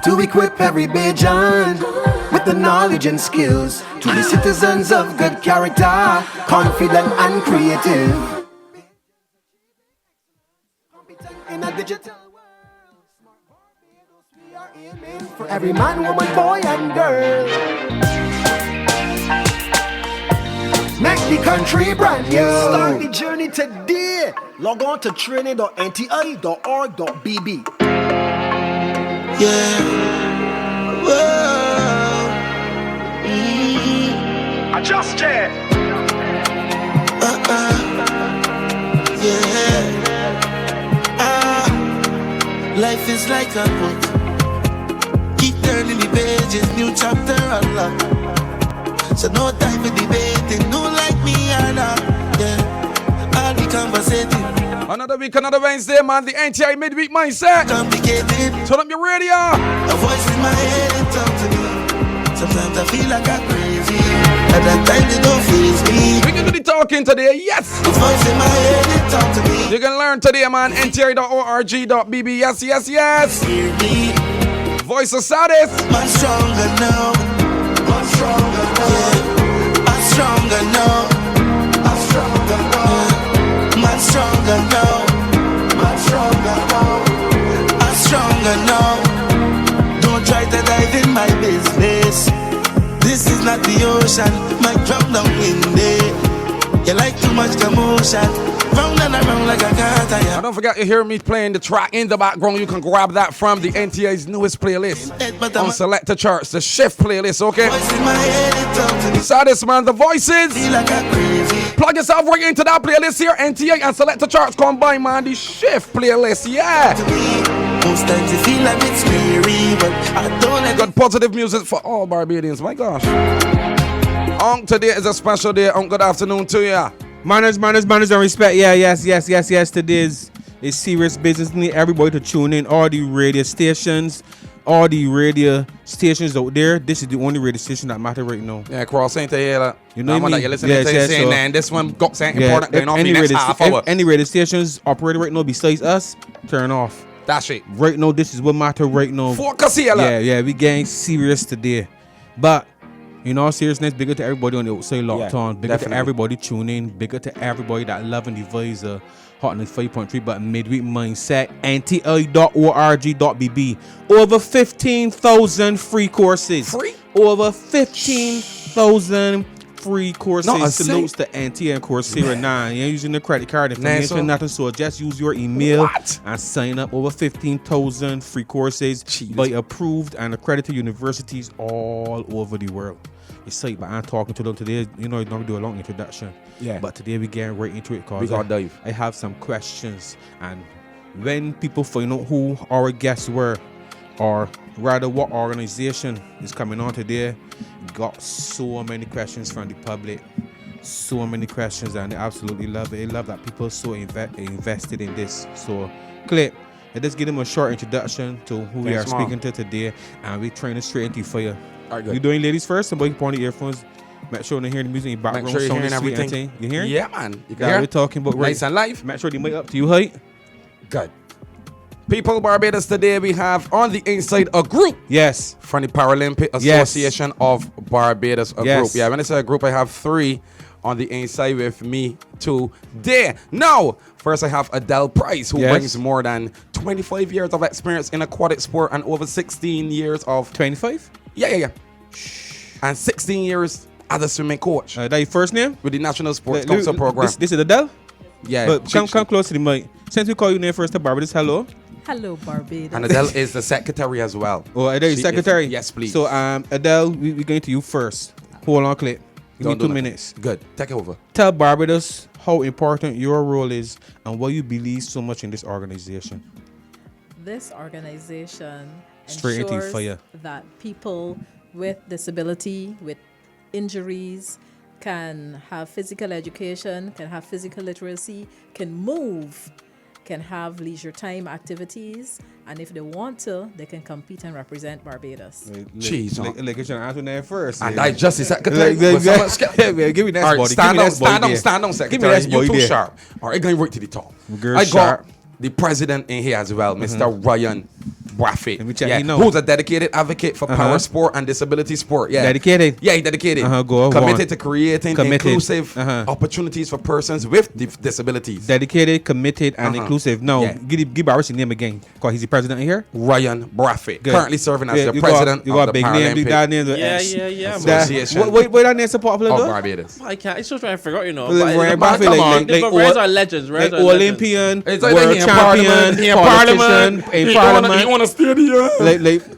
to equip every Bajan with the knowledge and skills, to be citizens of good character, confident and creative. Competent in a digital world, smart Barbados, we are aiming for every man, woman, boy and girl. Make the country brand new. Start the journey today. Log on to training.nti.org.bb. Yeah. Whoa. Adjust it. Yeah. Life is like a book. Keep turning the pages, new chapter unlocked. So no time for debating, no like me or not. Yeah, I'll be conversating. Another week, another Wednesday, man. The NTI midweek mindset. Complicated. Turn up your radio. A voice in my head and talk to me. Sometimes I feel like I'm crazy. At that time they don't face me. We can do the talking today, yes. A voice in my head and talk to me. You can learn today, man. NTI.org.bb. Yes, yes, yes. Hear me. Voice of saddest. Man stronger now. Man stronger now. Yeah. I'm stronger now. I'm stronger now. Man stronger now. Man stronger now. I'm stronger now. Don't try to dive in my business. This is not the ocean. My drum down windy. You like too much commotion. Round and around like a car tire. Now don't forget you hear me playing the track in the background. You can grab that from the NTA's newest playlist on Select the Charts, the Shift playlist, okay? Saddest man, the voices. Like plug yourself right into that playlist here, NTA and Select the Charts combined, man. The Shift playlist, yeah. Most times you feel like it's scary, but I don't let got positive music for all Barbadians, my gosh. Today is a special day. Good afternoon to ya. Manners, and respect. Yeah, yes. Today is serious business. Need everybody to tune in. All the radio stations out there. This is the only radio station that matter right now. Yeah, cross ain't here. You know what I mean? That you're listening to saying, so, and this one got something important going on in the next half hour. Any radio stations operating right now besides us, turn off. That's it. Right now, this is what matter right now. Focus here. Yeah, we getting serious today. But in all seriousness, bigger to everybody on the outside locked on. Bigger to everybody tuning in. Bigger to everybody that loving the voice Hot 5.3, but midweek mindset. nti.org.bb. Over 15,000 free courses. Free? Over 15,000 free courses. No, salutes to NT and Coursera 9. You ain't using the credit card information, nothing. So just use your email and sign up. Over 15,000 free courses by approved and accredited universities all over the world. It's like, but I'm talking to them today. You know, I normally do a long introduction. Yeah. But today we get right into it because I have some questions. And when people find out who our guests were, or rather what organization is coming on today, got so many questions from the public. So many questions, and they absolutely love it. They love that people so invested in this. So, Clip, let's give them a short introduction to who we are speaking to today, and we train it straight into fire. You doing ladies first? Somebody put on the earphones. Make sure you hear the music in the background. Make sure you're hearing everything. You hearing? Yeah, man. You can hear? We're talking about nice and live. Make sure the mic up to you, height. Good. People, Barbados, today we have on the inside a group. Yes. From the Paralympic Association of Barbados. A group. Yeah, when I say a group, I have 3 on the inside with me today. Now, first I have Adele Price, who brings more than 25 years of experience in aquatic sport and over 16 years of... 25? Yeah. And 16 years as a swimming coach. That your first name? With the National Sports Council Program. This is Adele? Yeah. But come close to the mic. Since we call you name first to Barbados, hello. Hello, Barbados. And Adele is the secretary as well. Oh, Adele is secretary? Yes, please. So, Adele, we're going to you first. Hold on, Clip. Give me 2 minutes. Good. Take it over. Tell Barbados how important your role is and why you believe so much in this organization. This organization Straight into fire. That people with disability, with injuries, can have physical education, can have physical literacy, can move, can have leisure time activities, and if they want to, they can compete and represent Barbados. Jeez, like you should answer that first. And I just the secretary. Give me that body. Stand on, secretary. You too sharp. All right, going right to the top. I got the president in here as well, Mr. Ryan Brathwaite. Let me check. Yeah. You know. Who's a dedicated advocate for power sport and disability sport. Yeah. Dedicated? Yeah, dedicated. Go on. Committed to creating Committed. inclusive opportunities for persons with disabilities. Dedicated, committed, and inclusive. No, Yeah. give Barbados his name again. Because he's the president here. Ryan Brathwaite. Good. Currently serving as the you president got of the big name, big Paralympic name. Yeah, Association What that name support for of the Barbados. I can't. It's just trying to figure out, you know. Ryan But Brathwaite, Reds are legends. Reds like are legends. Olympian, It's like world he in champion, Parliament, he in politician, Parliament, in he Parliament. on a stadium.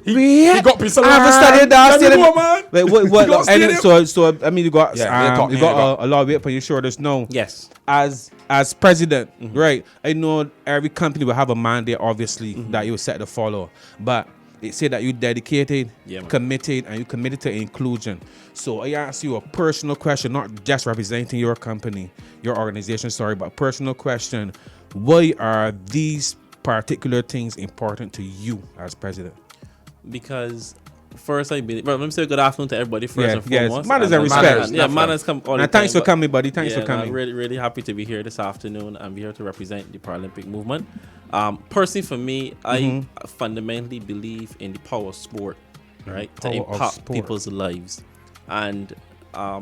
He got piece of I haven't land. studied that Let me stadium. go, man. Like He got what? stadium. So I mean, you got Yeah, you got a lot of weight on your shoulders. No, Yes. as president, right? I know every company will have a mandate, obviously, that you set to follow, but it said that you dedicated, committed, and you committed to inclusion. So I ask you a personal question, not just representing your company, your organization, sorry, but a personal question. Why are these particular things important to you as president? Because first, let me say good afternoon to everybody first and foremost. Manners and respect. Manners come all the And thanks time, for coming, buddy. Thanks for I'm coming. really, really happy to be here this afternoon. I'm here to represent the Paralympic movement. Personally, for me, I fundamentally believe in the power of sport, right? To impact people's lives. And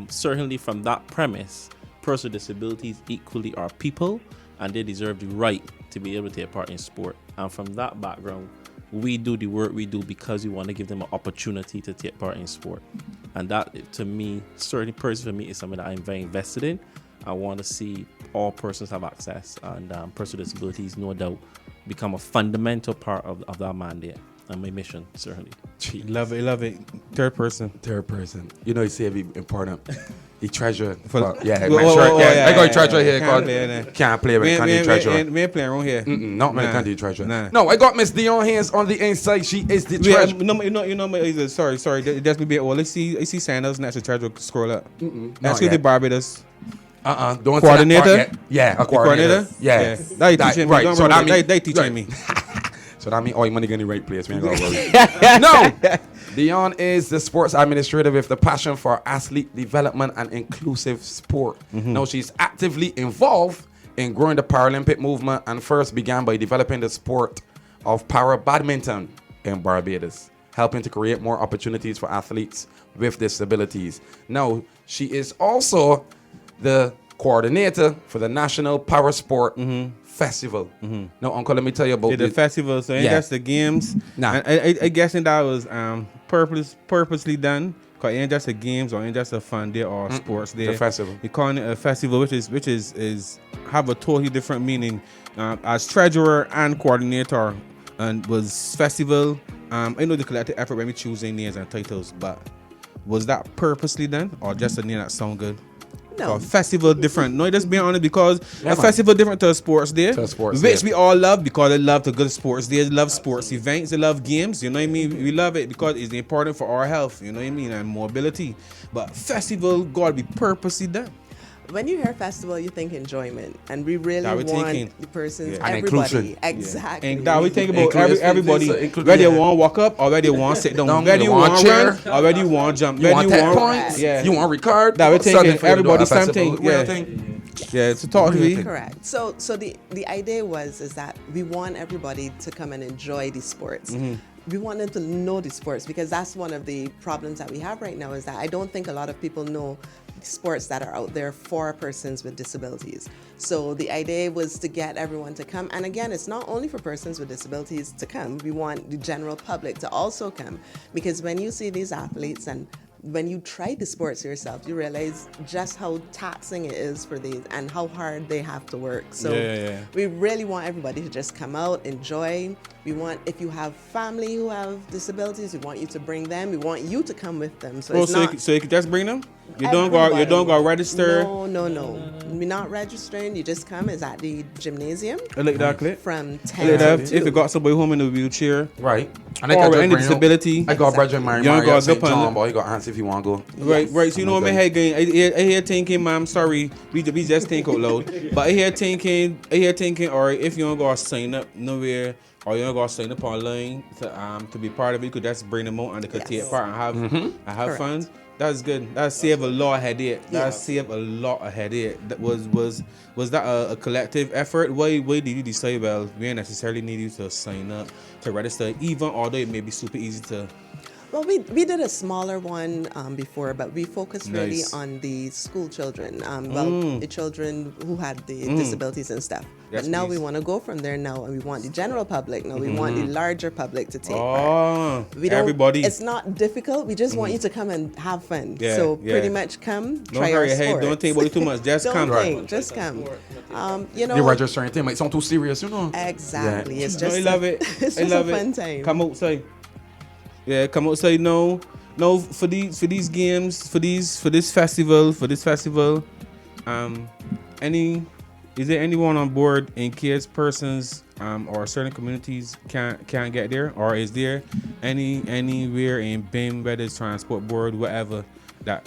certainly from that premise, persons with disabilities equally are people, and they deserve the right to be able to take part in sport. And from that background, we do the work we do because we want to give them an opportunity to take part in sport. And that, to me, certainly personally for me, is something that I'm very invested in. I want to see all persons have access, and persons with disabilities, no doubt, become a fundamental part of that mandate and my mission, certainly. Love it. Third person. You know, you say it'd be important. He treasure. I got treasure here. Can't play with the treasure. We ain't playing around here. Not when it comes to treasure. Nah. No, I got Miss Dionne Haynes on the inside. She is the treasure. Sorry. That's me being old. I see Sanders next to treasure scroll up. That's yet. the Barbados. Don't Coordinator? Yeah, a Coordinator? Yeah. They teaching me. Right. So that means they teaching me. So that means all your money going in the right place. We ain't gonna worry. No. Dionne is the sports administrator with the passion for athlete development and inclusive sport. Now she's actively involved in growing the Paralympic movement and first began by developing the sport of para badminton in Barbados, helping to create more opportunities for athletes with disabilities. Now she is also the coordinator for the National Power Sport Festival. Now, Uncle, let me tell you about the festival. So ain't that's the games. Nah. And I guessing that was purposely done. Cause it ain't just a games or ain't just a fun day or sports day. The festival. You calling it a festival, which is have a totally different meaning. As treasurer and coordinator, and was festival. I know the collective effort when we choosing names and titles, but was that purposely done or just a name that sound good? No. A festival different. No, just being honest, because a festival different to a sports day. Which we all love because they love the good sports days, love sports events, they love games, you know what I mean? We love it because it's important for our health, you know what I mean, and mobility. But festival gotta be purposely done. When you hear festival, you think enjoyment, and we really want the persons, And everybody, inclusion. exactly. And that we think about Inclusive, everybody, inclusive, whether you want to walk up or whether you want to sit down, whether you want to run or whether you want to jump, You want whether tap you points? yeah. You want record? That we thinking everybody something. something, yeah. So talk to me. Correct. So the idea is that we want everybody to come and enjoy these sports. We want them to know the sports because that's one of the problems that we have right now is that I don't think a lot of people know sports that are out there for persons with disabilities. So the idea was to get everyone to come. And again, it's not only for persons with disabilities to come. We want the general public to also come because when you see these athletes and when you try the sports yourself, you realize just how taxing it is for these and how hard they have to work. So we really want everybody to just come out, enjoy. We want, if you have family who have disabilities, we want you to bring them. We want you to come with them. So you can just bring them? You don't go register? No. We're not registering. You just come. It's at the gymnasium. I like that clip. From 10 to 2. If you got somebody home in a wheelchair. Right. And or any disability. I got Bridget Mario St. John, but he got hands if you want to go. Right. So you know what my head going. I hear thinking, ma'am, sorry, we just think out loud. But I hear thinking, or if you don't go sign up nowhere, or you don't go sign up online to be part of it, you could just bring them out and they could take part and have fun. That's good. That save a lot of headache. That save a lot of headache. That was that a collective effort? Why did you decide? Well, we don't necessarily need you to sign up to register, even although it may be super easy to. Well, we did a smaller one before, but we focused really on the school children. The children who had the disabilities and stuff. Yes, but now please. we want to go from there now, and we want the general public. Now we want the larger public to take part. Everybody. It's not difficult. We just want you to come and have fun. Yeah, so yeah. pretty much come, Don't try hurry our your head. sports. Don't think about it too much. Just Don't come. think, just come. You know. You registering thing might sound too serious, you know. Exactly. Yeah. It's just. I love it. It's I just love a fun it. time. Come outside. Yeah, come outside. No, for these games, for this festival. Is there anyone on board in case persons or certain communities can't get there, or is there anywhere in BIM, whether it's transport board, whatever, that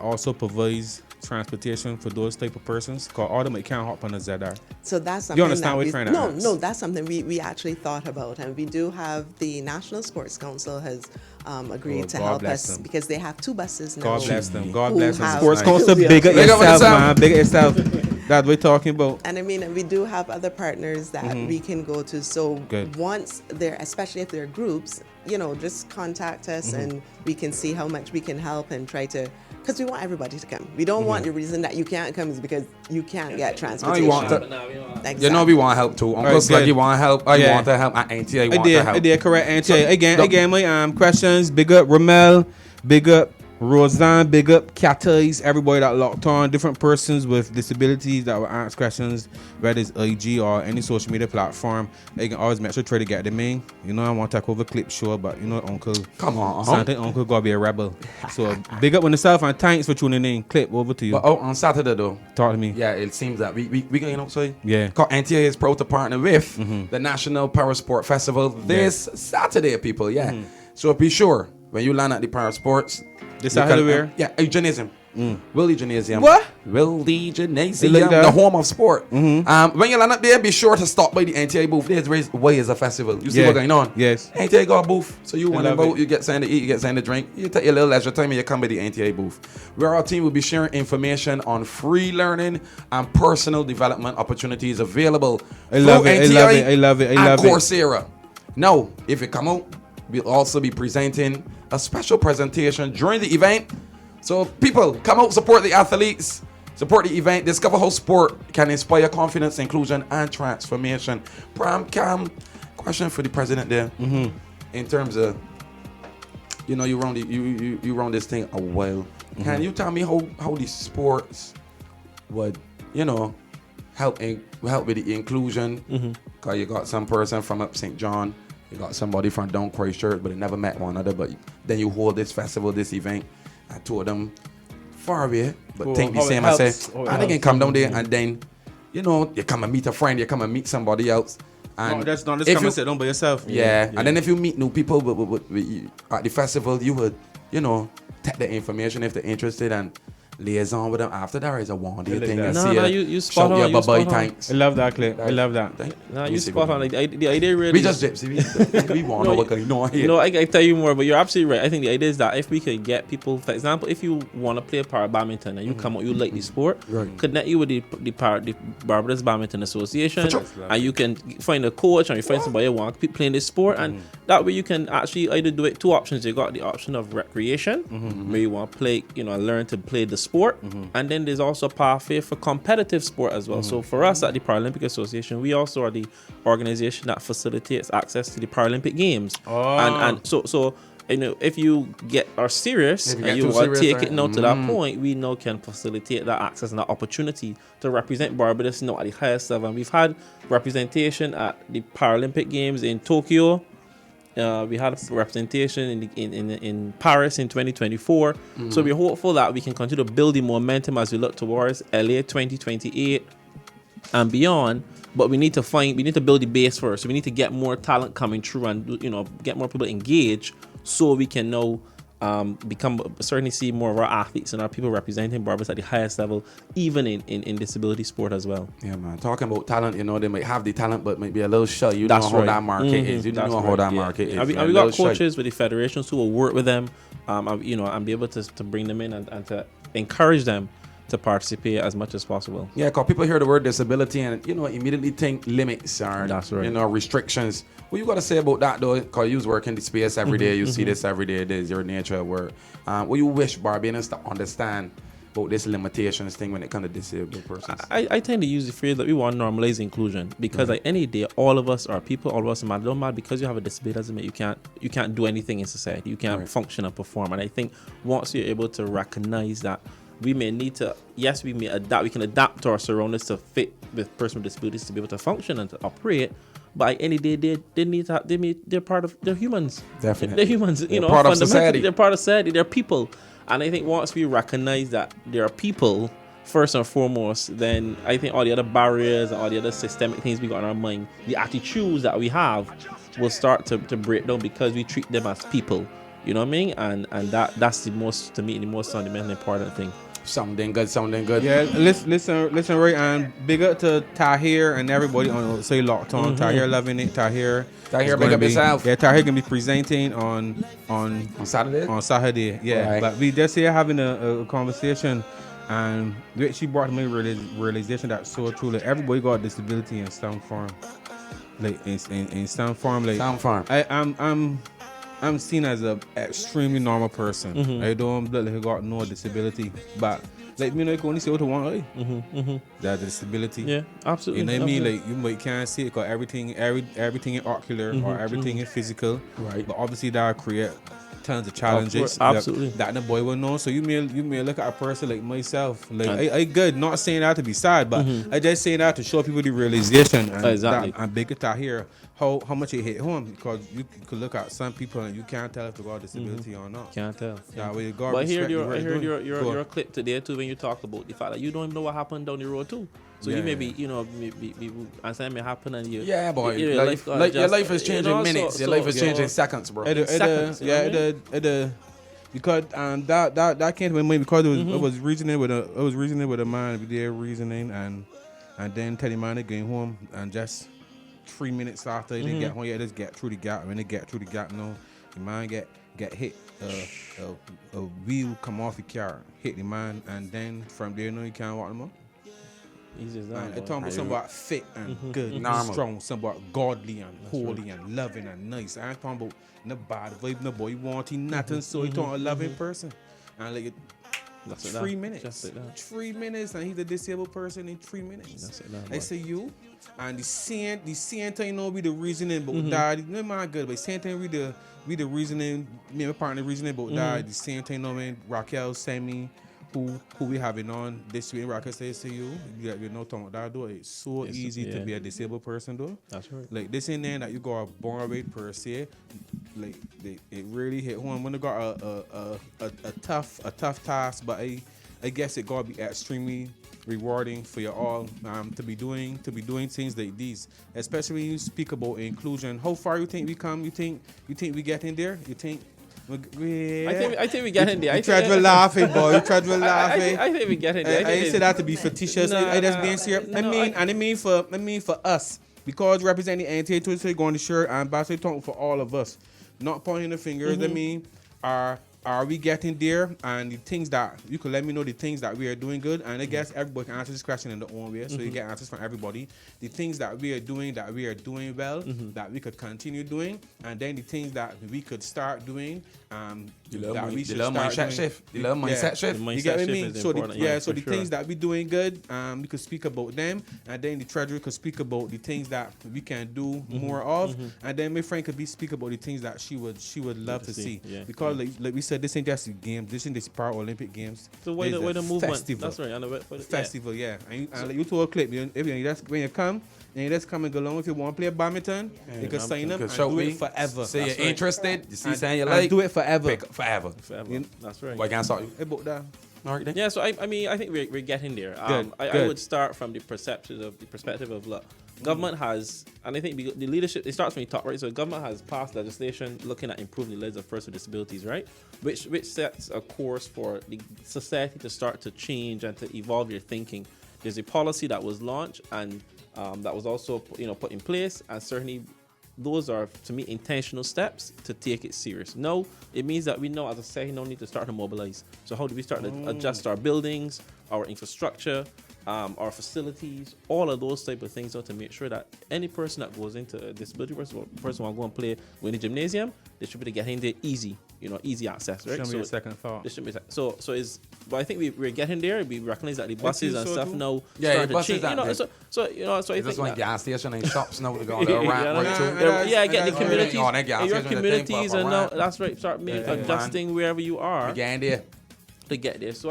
also provides transportation for those type of persons? Because all of them can't hop on a ZR. So that's something. You understand what we're trying to ask? No, that's something we actually thought about, and we do have the National Sports Council has agreed to God help bless us them. because they have 2 buses now. God bless them. God who bless them. have- Sports Council, Yeah. bigger Big up yourself, yourself. man. Bigger yourself. That's what we're talking about. And I mean, we do have other partners that we can go to. So Good. once they're, especially if they're groups, just contact us and we can see how much we can help and try to. Because we want everybody to come. We don't want the reason that you can't come is because you can't get transportation. you want to- Exactly. You know we want help too. Uncle Sluggy good. want help. I Yeah. want to help. Auntie, I want to help. I did correct answer. Again, my questions. Big up Ramel, big up Roseanne, big up Catais, everybody that locked on, different persons with disabilities that will ask questions, whether it's IG or any social media platform. They can always make sure to try to get them in. I want to take over clip show, but Uncle, Come on. something Uncle gotta be a rebel. So big up on yourself and thanks for tuning in. Clip over to you. But on Saturday though, Talk to me. yeah, it seems that we going outside. Yeah. Because NTA is proud to partner with the National Power Sport Festival this Saturday, people. Yeah. So be sure when you land at the Power Sports. This Saturday where? Yeah, Gymnasium. Willie Gymnasium. What? Willie Gymnasium, You like that? the home of sport. When you land up there, be sure to stop by the NTA booth. There's way is a festival. You see Yeah. what's going on? Yes. NTA got a booth. So you want to love vote, it. you get something to eat, you get something to drink. You take your little extra time and you come by the NTA booth. Where our team will be sharing information on free learning and personal development opportunities available I love through it, I NTA love it, I love it, I and love it. Coursera. Now, if you come out, we'll also be presenting a special presentation during the event. So people, come out, support the athletes, support the event, discover how sport can inspire confidence, inclusion, and transformation. Pram Cam, question for the president there. In terms of, you run this thing a while. Can you tell me how the sports would, help with the inclusion? Because you got some person from up St. John, you got somebody from down Christchurch, but they never met one another. But then you hold this festival, this event. I told them far away, but think the how it same. I say, helps, how it and they can helps. come down there and then, you come and meet a friend, you come and meet somebody else. And That's not just if come you- and sit down by yourself. yeah. And then if you meet new people at the festival, you would, take the information if they're interested and liaison with them after that is a one-day like thing. that. And No, see no, ya, you spot shout on, your you bye-bye spot on. thanks. I love that clip. I love that. No, Let you me see spot what on. we Like the idea really. We just gypsy. We want to know what's going on here. I tell you more, but you're absolutely right. I think the idea is that if we could get people, for example, if you want to play para badminton and you come out, you like the sport, connect you with the Barbados Badminton Association, and you can find a coach and you find somebody who want to keep playing this sport, and that way you can actually either do it 2 options. You got the option of recreation, where you want to play, learn to play the sport, and then there's also a pathway for competitive sport as well. So for us at the Paralympic Association, we also are the organization that facilitates access to the Paralympic Games. And so if you are serious If you and get you too are serious, taking right? note to that point, we now can facilitate that access and that opportunity to represent Barbados at the highest level. And we've had representation at the Paralympic Games in Tokyo. We had a representation in Paris in 2024. So we're hopeful that we can continue to build the momentum as we look towards LA 2028 and beyond. But we need to build the base first. So we need to get more talent coming through and get more people engaged so we can now certainly see more of our athletes and our people representing Barbados at the highest level, even in disability sport as well. Yeah, man. Talking about talent, they might have the talent, but might be a little shy. You That's know how right. that market is. You know how that market is. And we got coaches with the federations who will work with them, and be able to bring them in and to encourage them to participate as much as possible. Yeah, because people hear the word disability and immediately think limits or That's right. Restrictions. What you got to say about that though? Because you work in the space every day, you see this every day. This is your nature of work. What you wish Barbadians to understand about this limitations thing when it comes to disabled persons? I tend to use the phrase that we want to normalize inclusion because like any day, all of us are people, all of us matter. Don't matter because you have a disability doesn't mean you can't do anything in society. You can't function and perform. And I think once you're able to recognize that. We may need to, we may adapt. We can adapt to our surroundings to fit with person with disabilities to be able to function and to operate. But at any day, they're part of, they're humans. Definitely. They're humans, They're part of society. They're part of society. They're people. And I think once we recognize that they are people, first and foremost, then I think all the other barriers and all the other systemic things we got in our mind, the attitudes that we have will start to break down because we treat them as people. You know what I mean? And that's the most, to me, the most fundamental important thing. Something good. Yeah, listen, Ray, and big up to Tahir and everybody on Say Locked On. Tahir loving it. Tahir, big up yourself. Yeah, Tahir gonna be presenting on Saturday. On Saturday, yeah. Right. But we just here having a conversation, and she brought me realization that so true. Like everybody got a disability in some form. Like in some form, like Some farm. I'm seen as a extremely normal person. I don't look like I got no disability, but like you can only see what I want, right? That disability. Yeah, absolutely. You know what I mean? Absolutely. Like you might can't see it because everything is ocular or everything is physical. Right. But obviously that create tons of challenges. Absolutely. That the boy will know. So you may look at a person like myself. Like I good, not saying that to be sad, but I just saying that to show people the realization and Exactly. that, and big it out here how much it hit home, because you could look at some people and you can't tell if they got a disability or not. Can't tell. Yeah, well, you got But I respect heard the work you're doing. your clip today too when you talk about the fact that you don't even know what happened down the road too. So you may be, and something may happen and you. Yeah, boy. Your Your life is changing minutes. Your life is changing seconds, bro. Because that came to my mind because I was reasoning with a man, their reasoning, and then tell the man to go home and just 3 minutes after they get home, just get through the gap. When they get through the gap, the man get hit. A wheel come off the car, hit the man, and then from there, you can't walk no more. Easy as And that. it's talking about somebody fit and good, and Normal. strong, somebody godly and holy and loving and nice. I ain't talking about no bad vibe, no boy wanting nothing. So he talking a loving person. And like That's it, 3 that. minutes. Just like that. 3 minutes, and he's a disabled person in 3 minutes. That's it, that, I boy. say you, and the same time be the reasoning about that. No man good, but same time we the reasoning. Me and my partner reasoning about that. The same time, man, Raquel sent me who we having on this week. Raquel says to you, you know talking about that though. It's so easy to be a disabled person though. That's right. Like this ain't there that you got born with per se. Like it really hit home when you got a tough task, but I guess it gotta be extremely rewarding for you all to be doing things like these, especially when you speak about inclusion. How far you think we come? You think we get in there? You think? I think we get in there. You tried to laugh, boy. You tried to laugh. I think we get in there. I ain't say that to be fictitious. I just being serious. I mean for us, because representing the entity to say go on the shirt and basically talking for all of us, not pointing the fingers. I mean, are we getting there? And the things that you could let me know, the things that we are doing good. And I guess everybody can answer this question in their own way, so you get answers from everybody. The things that we are doing well, that we could continue doing, and then the things that we could start doing. The little mindset shift. You get what I mean? So the sure. things that we doing good, we could speak about them, and then the treasurer could speak about the things that we can do more of, and then my friend could speak about the things that she would love to see. Yeah. Because like we said, this ain't just a game. This ain't this Paralympic Games. So where the movement? Festival. That's right. And the Festival, yeah. And like you told a clip, if you just when you come. And you just come and go along. If you want to play badminton, you can sign up and do it forever. Say you're interested. You see something you and like. do it forever. Pick forever. That's right. Why can't stop you? About that. All right, then. Yeah, so I mean, I think we're getting there. Good. I would start from the perspective of look, Government has, and I think the leadership, it starts from the top, right? So government has passed legislation looking at improving the lives of persons with disabilities, right? Which sets a course for the society to start to change and to evolve your thinking. There's a policy that was launched and that was also put in place, and certainly those are, to me, intentional steps to take it serious. No, it means that we know as a society now need to start to mobilize. So how do we start to adjust our buildings, our infrastructure, our facilities, all of those type of things, to make sure that any person that goes into a disability person want to go and play in the gymnasium, they should be able to get in there easy, easy access, right? Shouldn't be a second thought. But I think we're getting there. We recognize that the buses and stuff now the start to buses change. So I think just like that, gas station and shops now to go there get the communities, your communities, and now now that's right. Start adjusting wherever you are again there. to get there. So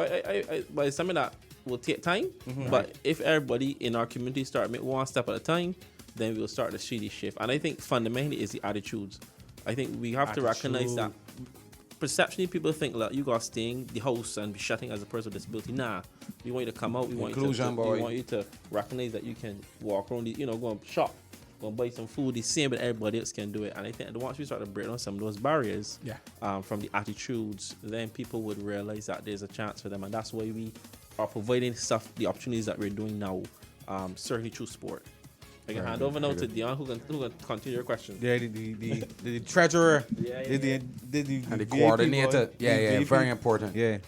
but it's something that will take time. But if everybody in our community start make one step at a time, then we'll start to see the shift. And I think fundamentally is the attitudes. I think we have to recognize that perceptionally people think like you got to stay in the house and be shutting as a person with disability. Nah, we want you to come out. We want you to recognize that you can walk around, go and shop, go and buy some food the same, but everybody else can do it. And I think that once we start to break down some of those barriers, from the attitudes, then people would realize that there's a chance for them, and that's why we are providing the opportunities that we're doing now, certainly through sport. I can hand over now to Dionne, who can continue your question. Yeah, the treasurer, the coordinator. Very important. Yeah.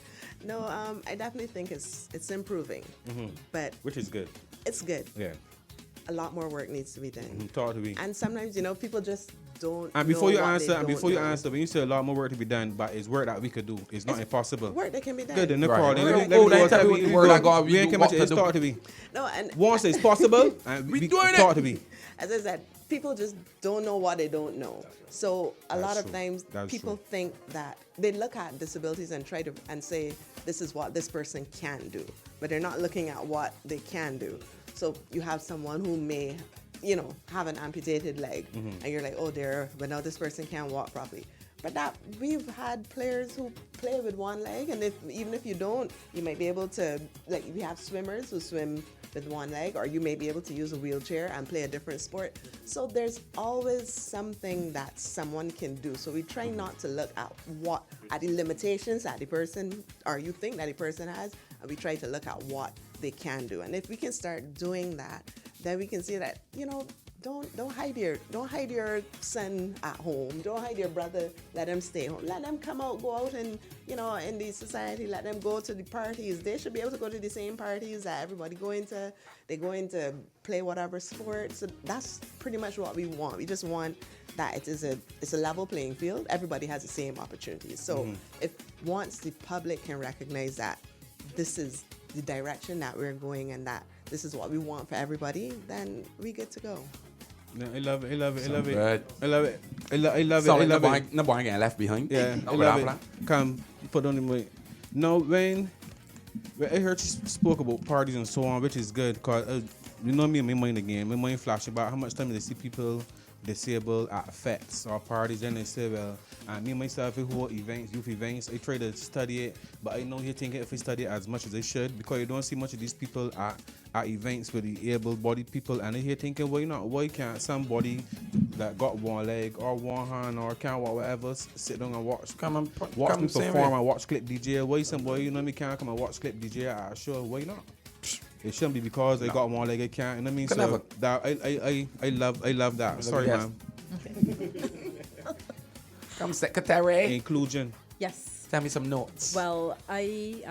No, I definitely think it's improving, but which is good. It's good. Yeah. A lot more work needs to be done. Talk to me. And sometimes, people just don't. And before you know answer, when you say a lot more work to be done, but it's work that we could do. It's not impossible. Work that can be done. Good, then no Right. problem. Right. Let me Let me go tell you what the word I got. we ain't come much. It's talk to me. No, and Once it's possible, and we doing talk it. to me. as I said, people just don't know what they don't know. So a lot of times people think that they look at disabilities and try to say this is what this person can do, but they're not looking at what they can do. So you have someone who may, have an amputated leg, and you're like, oh dear, but now this person can't walk properly. But we've had players who play with one leg, and even if you don't, you might be able to, we have swimmers who swim with one leg, or you may be able to use a wheelchair and play a different sport. So there's always something that someone can do. So we try not to look at the limitations that the person, or you think that the person has, and we try to look at what they can do. And if we can start doing that, then we can see that, don't hide your son at home. Don't hide your brother. Let them stay home. Let them go out and, in the society, let them go to the parties. They should be able to go to the same parties that everybody they go into play whatever sport. So that's pretty much what we want. We just want that it's a level playing field. Everybody has the same opportunities. So if once the public can recognize that this is the direction that we're going and that this is what we want for everybody, then we get to go. No, I love it. I love it. No boy getting left behind. Yeah, I love it. Come, put on the mic. No, when I heard you spoke about parties and so on, which is good, because me, my mind again. My mind flash about how much time they see people disabled at effects or parties, and they say, well, me myself, I hold events, youth events, I try to study it, but I know you're thinking if I study it as much as I should, because you don't see much of these people at events with the able-bodied people, and I hear thinking, why can't somebody that got one leg or one hand or can't walk whatever sit down and watch me perform and watch clip DJ? Why somebody, can't come and watch clip DJ at a show? Why not? It shouldn't be because they got one leg, I can't. You know what I mean? So that I love that. Sorry, ma'am. Come, secretary. Inclusion. Yes. Tell me some notes. Well, I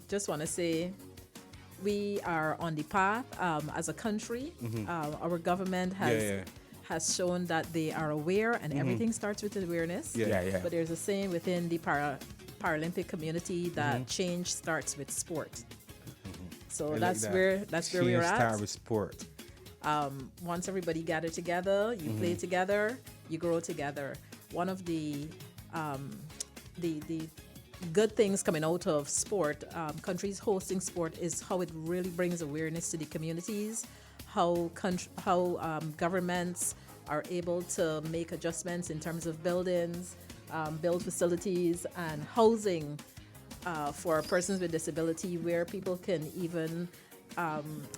just want to say we are on the path as a country. Our government has shown that they are aware, and everything starts with awareness. Yeah. But there's a saying within the Paralympic community that change starts with sport. So that's where we're at. Start with sport. Once everybody gather together, you play together, you grow together. One of the good things coming out of sport, countries hosting sport, is how it really brings awareness to the communities, how governments are able to make adjustments in terms of buildings, build facilities and housing for persons with disability, where people can even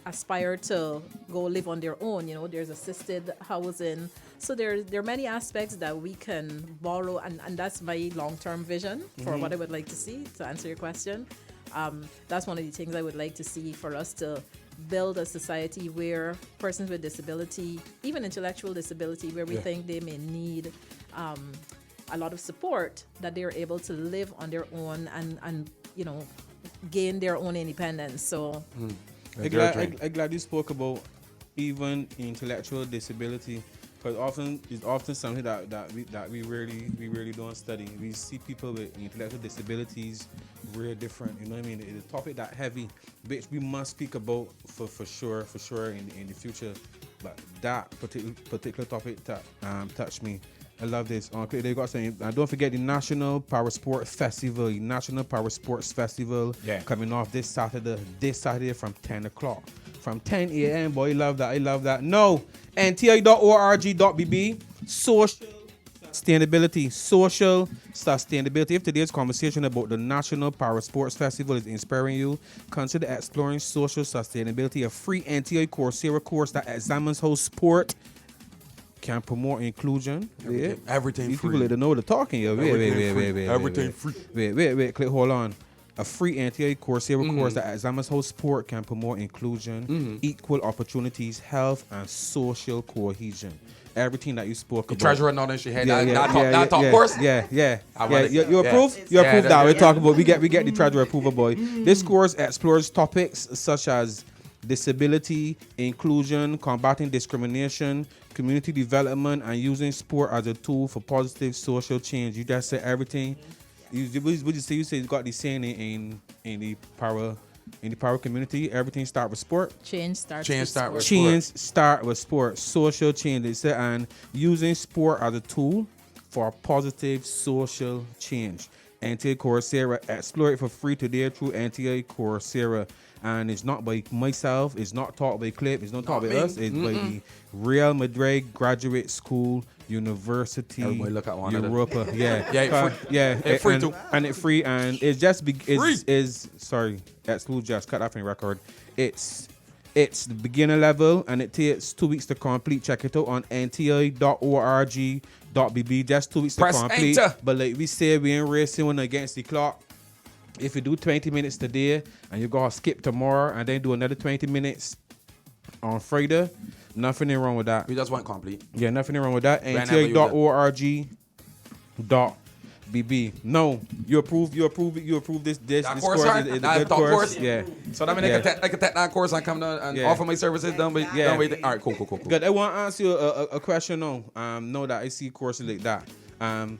aspire to go live on their own. There's assisted housing. So there are many aspects that we can borrow, and that's my long-term vision for what I would like to see, to answer your question. That's one of the things I would like to see, for us to build a society where persons with disability, even intellectual disability, where we think they may need a lot of support, that they're able to live on their own and gain their own independence. So I'm glad you spoke about even intellectual disability, because it's often something that we really don't study. We see people with intellectual disabilities really different. You know what I mean? It's a topic that heavy, which we must speak about for sure in the future. But that particular topic touched me. I love this. They got saying, and don't forget the National Power Sports Festival. The National Power Sports Festival coming off this Saturday from 10 o'clock. From 10 a.m. Boy, I love that. No, nti.org.bb. Social sustainability. If today's conversation about the National Power Sports Festival is inspiring you, consider exploring social sustainability, a free NTI Coursera course that examines how sport can promote inclusion. Everything These free. people that know the talking. Wait. Everything free. Wait. Click. Hold on. A free NTA Coursera course that examines how sport can promote inclusion, equal opportunities, health, and social cohesion. Everything that you spoke about. Treasurer knowledge she had. That talk course. Yeah. You approve? You approve that? We're talking about. We get the treasurer approval, boy. This course explores topics such as disability, inclusion, combating discrimination, community development, and using sport as a tool for positive social change. You just said everything. You say you got the saying in the power community. Everything start with sport. Change starts with sport. Social change. They say, and using sport as a tool for positive social change. NTA Coursera. Explore it for free today through NTA Coursera. And it's not by myself. It's not taught by Clip. It's not taught by us. It's by the Real Madrid Graduate School University. Everybody look at one Europa. It's free too. And it's free. And it's just sorry. Exclude just cut off in record. It's the beginner level, and it takes 2 weeks to complete. Check it out on nti.org.bb. Just 2 weeks to complete. Enter. But like we say, we ain't racing when against the clock. If you do 20 minutes today and you go skip tomorrow and then do another 20 minutes on Friday, nothing wrong with that. We just want complete. Yeah, nothing wrong with that. nti.org.bb. No, you approve this course. Is a good course. Yeah. So that means I can take that course and come down and offer my services done by all right, cool. Good. I want to ask you a question now. Know that I see courses like that. And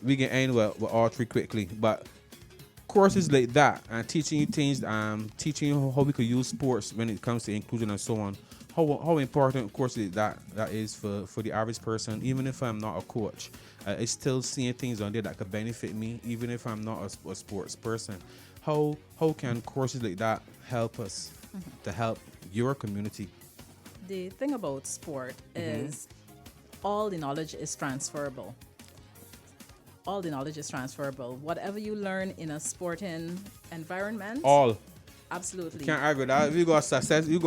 we can end with all three quickly. But courses like that and teaching you things, teaching you how we could use sports when it comes to inclusion and so on. How important courses that is for the average person, even if I'm not a coach. I still seeing things on there that could benefit me, even if I'm not a sports person. How can courses like that help us to help your community? The thing about sport is all the knowledge is transferable. Whatever you learn in a sporting environment. All. Absolutely. Can't argue that. You got success rate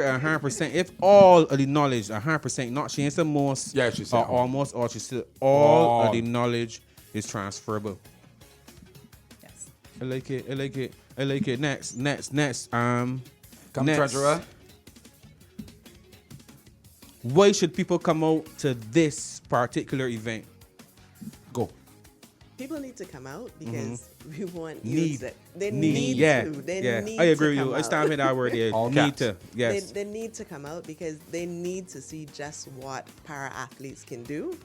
100%. If all of the knowledge 100%, not she ain't the most, she said almost, or she said all of the knowledge is transferable. Yes. I like it. Next. Come treasurer. Why should people come out to this particular event? Go. People need to come out because we want Need. youth. They Need. need Yeah. to. They Yeah. need I agree to with you. come I out. stand with that word there. All Need caps. to. Yes. They need to come out because they need to see just what para-athletes can do.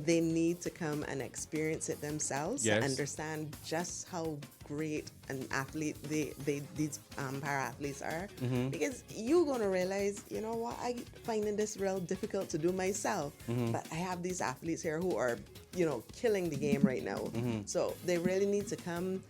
They need to come and experience it themselves to Yes. understand just how great an athlete these para-athletes are. Because you're going to realize, you know what, I finding this real difficult to do myself. But I have these athletes here who are, killing the game right now. So they really need to come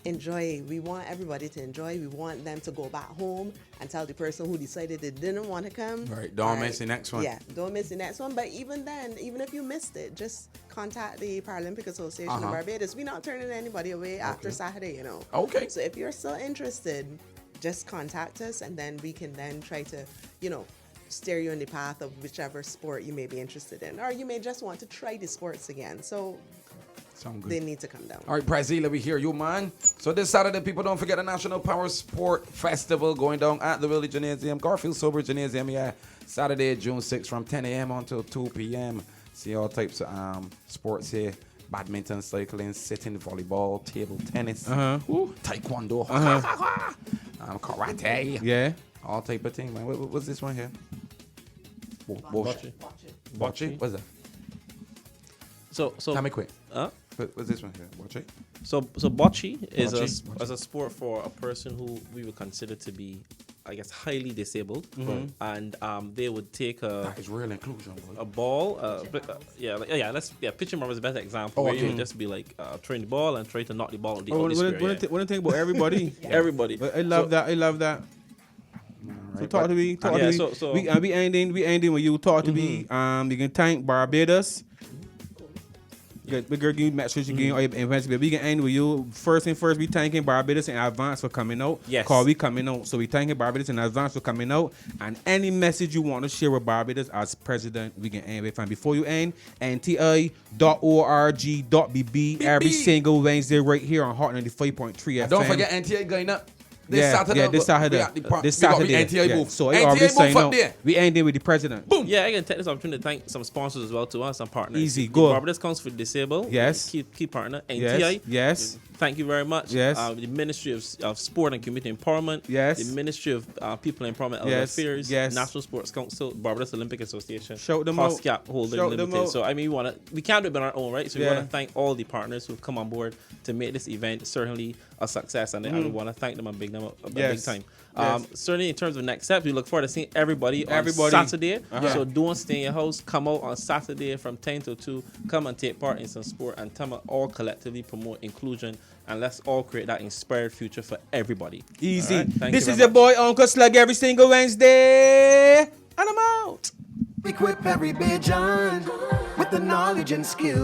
enjoy. We want everybody to enjoy. We want them to go back home and tell the person who decided they didn't want to come. Right, don't miss the next one. Yeah, don't miss the next one. But even then, even if you missed it, just contact the Paralympic Association of Barbados. We're not turning anybody away after Saturday, Okay. So if you're still interested, just contact us, and then we can then try to, steer you in the path of whichever sport you may be interested in, or you may just want to try the sports again. So they need to come down. All right, Brazil, we hear you, man. So this Saturday, people, don't forget the National Power Sport Festival going down at the Village Gymnasium, Garfield Sober Gymnasium, Saturday, June 6th from 10 a.m. until 2 p.m. See all types of sports here. Badminton, cycling, sitting, volleyball, table tennis, taekwondo, karate. Yeah. All type of thing, man. What's this one here? Bocce? What's that? So tell me quick. Huh? What's this one here? Bocce? So bocce is a sport for a person who we would consider to be, I guess, highly disabled, and they would take that is real inclusion, boy. a ball, pitching ball is the best example. Where you would just be like throwing the ball and try to knock the ball out the square. What do you think about everybody? Everybody. I love that. So talk to me. So we ending when you talk to me. You can thank Barbados. We give you messages again, or events, but we can end with you. First thing first, we thanking Barbados in advance for coming out. Yes. Cause we coming out. So we thanking Barbados in advance for coming out. And any message you want to share with Barbados as president, we can end with. And before you end, nti.org.bb every single Wednesday right here on Hot 95.3 FM. Don't forget NTA going up. This Saturday. This Saturday. NTA booth. So NTA booth up there. We ending with the president. Boom. Yeah, I can take this opportunity to thank some sponsors as well, too, some partners. Easy, The go. Barbados Council for the Disabled. Yes. Key partner. NTI. Yes. Thank you very much. Yes. The Ministry of Sport and Community Empowerment. Yes. The Ministry of People Empowerment and Elder Affairs. Yes. National Sports Council. Barbados Olympic Association. Shout them Cost out. Cap Holder Shout them Limited. out. So I mean, we can't do it on our own, right? So we want to thank all the partners who've come on board to make this event certainly a success, and I want to thank them and big them up big time. Certainly in terms of next steps, we look forward to seeing everybody on Saturday. So don't stay in your house. Come out on Saturday from 10 to 2. Come and take part in some sport, and come and all collectively promote inclusion, and let's all create that inspired future for everybody. Easy. Right? This is your boy Uncle Slug every single Wednesday, and I'm out. Equip every Bajan with the knowledge and skill